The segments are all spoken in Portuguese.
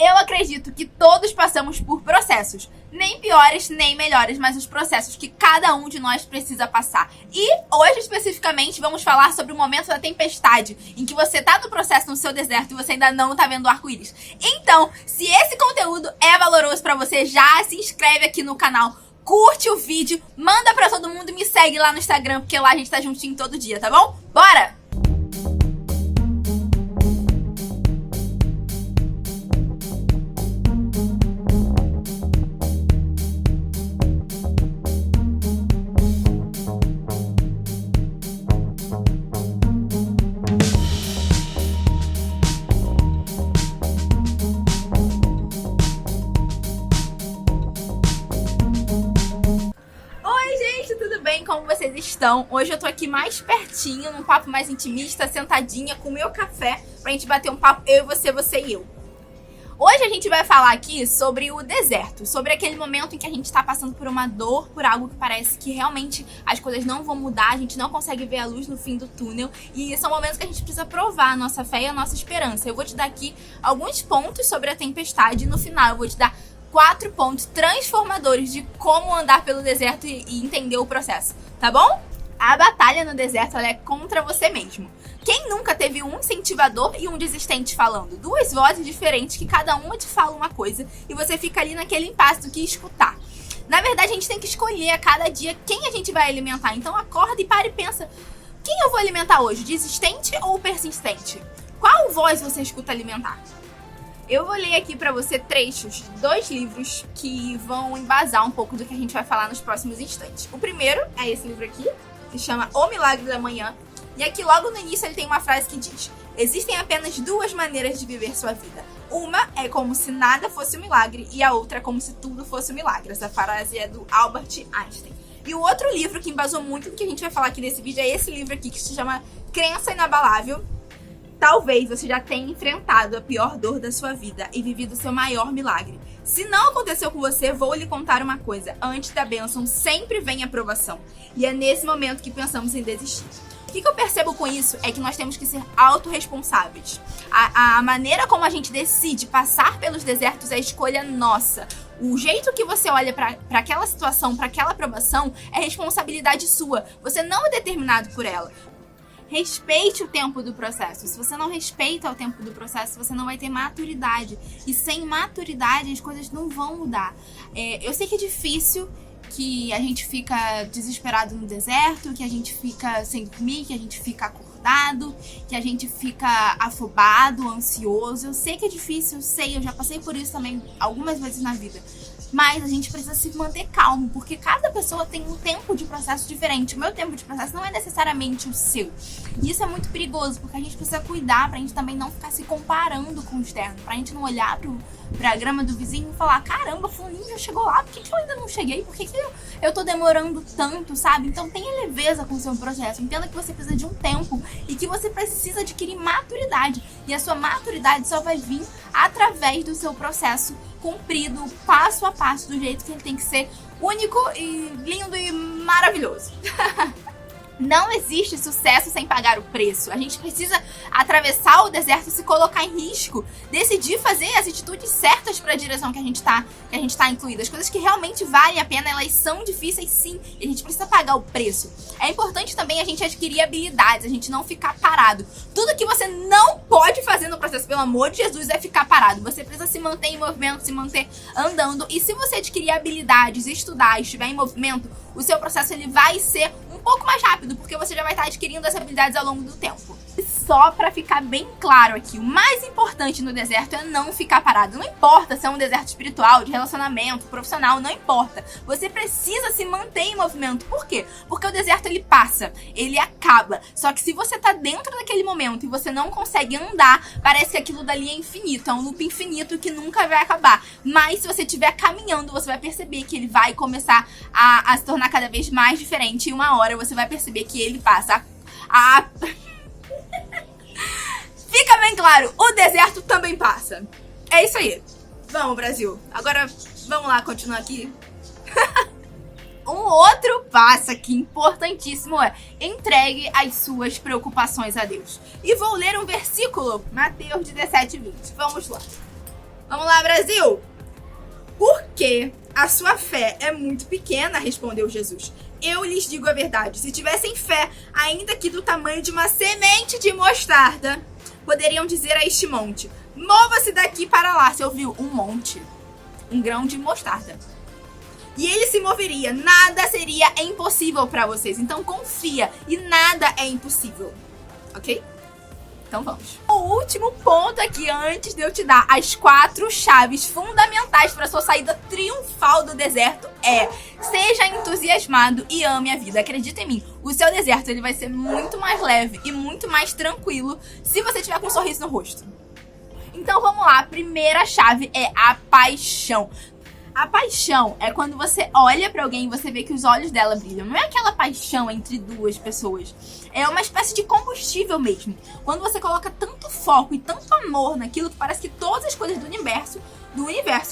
Eu acredito que todos passamos por processos, nem piores nem melhores, mas os processos que cada um de nós precisa passar. E hoje especificamente vamos falar sobre o momento da tempestade, em que você tá no processo no seu deserto e você ainda não tá vendo o arco-íris. Então, se esse conteúdo é valoroso pra você, já se inscreve aqui no canal, curte o vídeo, manda pra todo mundo e me segue lá no Instagram, porque lá a gente tá juntinho todo dia, tá bom? Bora! Como vocês estão? Hoje eu tô aqui mais pertinho, num papo mais intimista, sentadinha com o meu café, pra gente bater um papo, eu e você, você e eu. Hoje a gente vai falar aqui sobre o deserto, sobre aquele momento em que a gente tá passando por uma dor, por algo que parece que realmente as coisas não vão mudar, a gente não consegue ver a luz no fim do túnel, e são momentos que a gente precisa provar a nossa fé e a nossa esperança. Eu vou te dar aqui alguns pontos sobre a tempestade e no final eu vou te dar 4 pontos transformadores de como andar pelo deserto e entender o processo, tá bom? A batalha no deserto ela é contra você mesmo. Quem nunca teve um incentivador e um desistente falando? Duas vozes diferentes que cada uma te fala uma coisa e você fica ali naquele impasse do que escutar. Na verdade, a gente tem que escolher a cada dia quem a gente vai alimentar. Então acorda e para e pensa, quem eu vou alimentar hoje? Desistente ou persistente? Qual voz você escuta alimentar? Eu vou ler aqui pra você trechos de 2 livros que vão embasar um pouco do que a gente vai falar nos próximos instantes. O primeiro é esse livro aqui, que chama O Milagre da Manhã. E aqui logo no início ele tem uma frase que diz: existem apenas 2 maneiras de viver sua vida. Uma é como se nada fosse um milagre e a outra é como se tudo fosse um milagre. Essa frase é do Albert Einstein. E o outro livro que embasou muito do que a gente vai falar aqui nesse vídeo é esse livro aqui, que se chama Crença Inabalável. Talvez você já tenha enfrentado a pior dor da sua vida e vivido o seu maior milagre. Se não aconteceu com você, vou lhe contar uma coisa. Antes da bênção sempre vem a provação. E é nesse momento que pensamos em desistir. O que eu percebo com isso é que nós temos que ser autorresponsáveis. A maneira como a gente decide passar pelos desertos é escolha nossa. O jeito que você olha para aquela situação, para aquela provação, é responsabilidade sua. Você não é determinado por ela. Respeite o tempo do processo. Se você não respeita o tempo do processo, você não vai ter maturidade. E sem maturidade, as coisas não vão mudar. Eu sei que é difícil, que a gente fica desesperado no deserto, que a gente fica sem dormir, que a gente fica acordado, que a gente fica afobado, ansioso. Eu sei que é difícil, eu sei, eu já passei por isso também algumas vezes na vida. Mas a gente precisa se manter calmo, porque cada pessoa tem um tempo de processo diferente. O meu tempo de processo não é necessariamente o seu. E isso é muito perigoso, porque a gente precisa cuidar pra gente também não ficar se comparando com o externo. Pra gente não olhar pra grama do vizinho e falar, caramba, fulaninho já chegou lá, por que eu ainda não cheguei? Por que eu tô demorando tanto, sabe? Então tenha leveza com o seu processo. Entenda que você precisa de um tempo e que você precisa adquirir maturidade. E a sua maturidade só vai vir através do seu processo cumprido, passo a passo, do jeito que ele tem que ser, único e lindo e maravilhoso. Não existe sucesso sem pagar o preço. A gente precisa atravessar o deserto e se colocar em risco. Decidir fazer as atitudes certas para a direção que a gente tá incluída. As coisas que realmente valem a pena, elas são difíceis sim. E a gente precisa pagar o preço. É importante também a gente adquirir habilidades, a gente não ficar parado. Tudo que você não pode fazer no processo, pelo amor de Jesus, é ficar parado. Você precisa se manter em movimento, se manter andando. E se você adquirir habilidades, estudar, estiver em movimento, o seu processo ele vai ser um pouco mais rápido, porque você já vai estar adquirindo as habilidades ao longo do tempo. E só pra ficar bem claro aqui, o mais importante no deserto é não ficar parado. Não importa se é um deserto espiritual, de relacionamento, profissional, não importa. Você precisa se manter em movimento. Por quê? Porque o deserto ele passa, ele acaba. Só que se você tá dentro daquele momento e você não consegue andar, parece que aquilo dali é infinito, é um loop infinito que nunca vai acabar. Mas se você estiver caminhando, você vai perceber que ele vai começar a se tornar cada vez mais diferente e uma hora você vai perceber que ele passa Fica bem claro, o deserto também passa. É isso aí. Vamos, Brasil. Agora, vamos lá, continuar aqui. Um outro passo aqui importantíssimo é: entregue as suas preocupações a Deus. E vou ler um versículo, Mateus 17:20. Vamos lá. Vamos lá, Brasil! Porque a sua fé é muito pequena, respondeu Jesus. Eu lhes digo a verdade. Se tivessem fé, ainda que do tamanho de uma semente de mostarda, poderiam dizer a este monte: mova-se daqui para lá. Você ouviu? Um monte. Um grão de mostarda. E ele se moveria. Nada seria impossível para vocês. Então confia. E nada é impossível. Ok? Então vamos. O último ponto aqui, antes de eu te dar as 4 chaves fundamentais para sua saída triunfal do deserto, é: seja entusiasmado e ame a vida. Acredita em mim, o seu deserto ele vai ser muito mais leve e muito mais tranquilo se você tiver com um sorriso no rosto. Então vamos lá, a primeira chave é a paixão. A paixão é quando você olha pra alguém e você vê que os olhos dela brilham. Não é aquela paixão entre duas pessoas. É uma espécie de combustível mesmo. Quando você coloca tanto foco e tanto amor naquilo que parece que todas as coisas do universo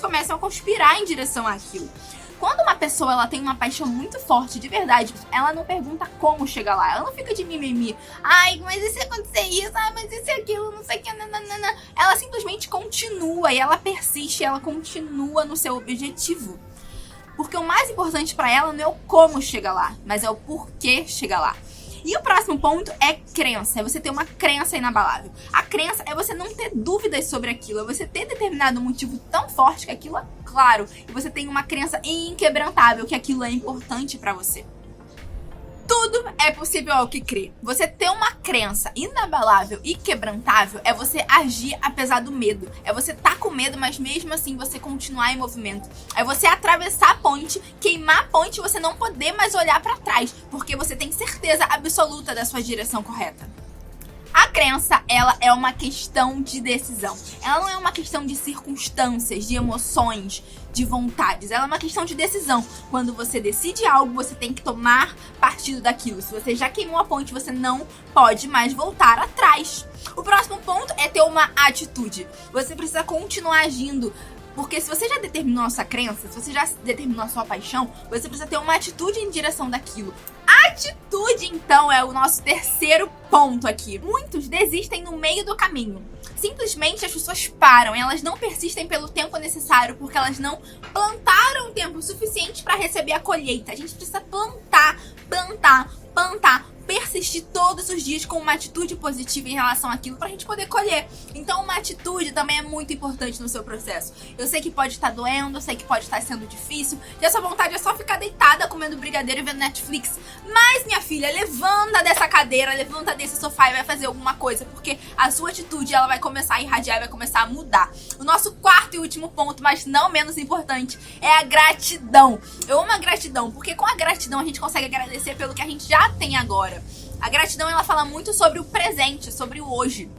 começam a conspirar em direção àquilo. Quando uma pessoa ela tem uma paixão muito forte, de verdade, ela não pergunta como chegar lá. Ela não fica de mimimi. Ai, mas e se acontecer isso? Ai, mas e se aquilo? Não sei o que. Nananana. Ela simplesmente continua e ela persiste. Ela continua no seu objetivo. Porque o mais importante pra ela não é o como chegar lá, mas é o porquê chegar lá. E o próximo ponto é crença. É você ter uma crença inabalável. A crença é você não ter dúvidas sobre aquilo. É você ter determinado motivo tão forte que aquilo é claro. E você tem uma crença inquebrantável que aquilo é importante pra você. Tudo é possível ao que crê. Você ter uma crença inabalável e quebrantável é você agir apesar do medo. É você tá com medo, mas mesmo assim você continuar em movimento. É você atravessar a ponte, queimar a ponte e você não poder mais olhar pra trás, porque você tem certeza absoluta da sua direção correta. A crença, ela é uma questão de decisão. Ela não é uma questão de circunstâncias, de emoções, de vontades. Ela é uma questão de decisão. Quando você decide algo, você tem que tomar partido daquilo. Se você já queimou a ponte, você não pode mais voltar atrás. O próximo ponto é ter uma atitude. Você precisa continuar agindo. Porque se você já determinou a sua crença, se você já determinou a sua paixão, você precisa ter uma atitude em direção daquilo. Atitude, então, é o nosso terceiro ponto aqui. Muitos desistem no meio do caminho. Simplesmente as pessoas param, elas não persistem pelo tempo necessário porque elas não plantaram tempo suficiente para receber a colheita. A gente precisa plantar, persistir todos os dias com uma atitude positiva em relação àquilo pra gente poder colher. Então uma atitude também é muito importante no seu processo. Eu sei que pode estar doendo, eu sei que pode estar sendo difícil, e a sua vontade é só ficar deitada comendo brigadeiro e vendo Netflix. Mas, minha filha, levanta dessa cadeira, levanta desse sofá e vai fazer alguma coisa, porque a sua atitude ela vai começar a irradiar e vai começar a mudar. O nosso quarto e último ponto, mas não menos importante, é a gratidão. Eu amo a gratidão, porque com a gratidão a gente consegue agradecer pelo que a gente já tem agora. A gratidão, ela fala muito sobre o presente, sobre o hoje.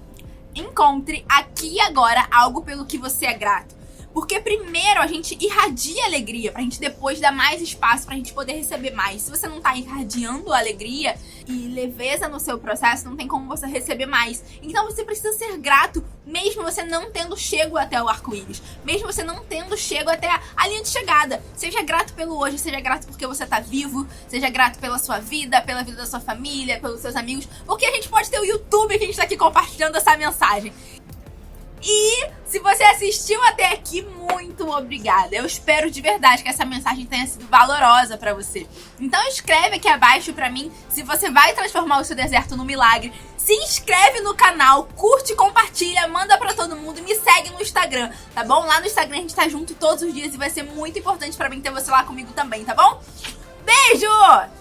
Encontre aqui e agora algo pelo que você é grato. Porque primeiro a gente irradia alegria, pra gente depois dar mais espaço pra gente poder receber mais. Se você não tá irradiando alegria e leveza no seu processo, não tem como você receber mais. Então você precisa ser grato, mesmo você não tendo chego até o arco-íris. Mesmo você não tendo chego até a linha de chegada. Seja grato pelo hoje, seja grato porque você tá vivo, seja grato pela sua vida, pela vida da sua família, pelos seus amigos. Porque a gente pode ter o YouTube que a gente tá aqui compartilhando essa mensagem. E se você assistiu até aqui, muito obrigada. Eu espero de verdade que essa mensagem tenha sido valorosa pra você. Então escreve aqui abaixo pra mim se você vai transformar o seu deserto num milagre. Se inscreve no canal, curte, compartilha, manda pra todo mundo e me segue no Instagram, tá bom? Lá no Instagram a gente tá junto todos os dias e vai ser muito importante pra mim ter você lá comigo também, tá bom? Beijo!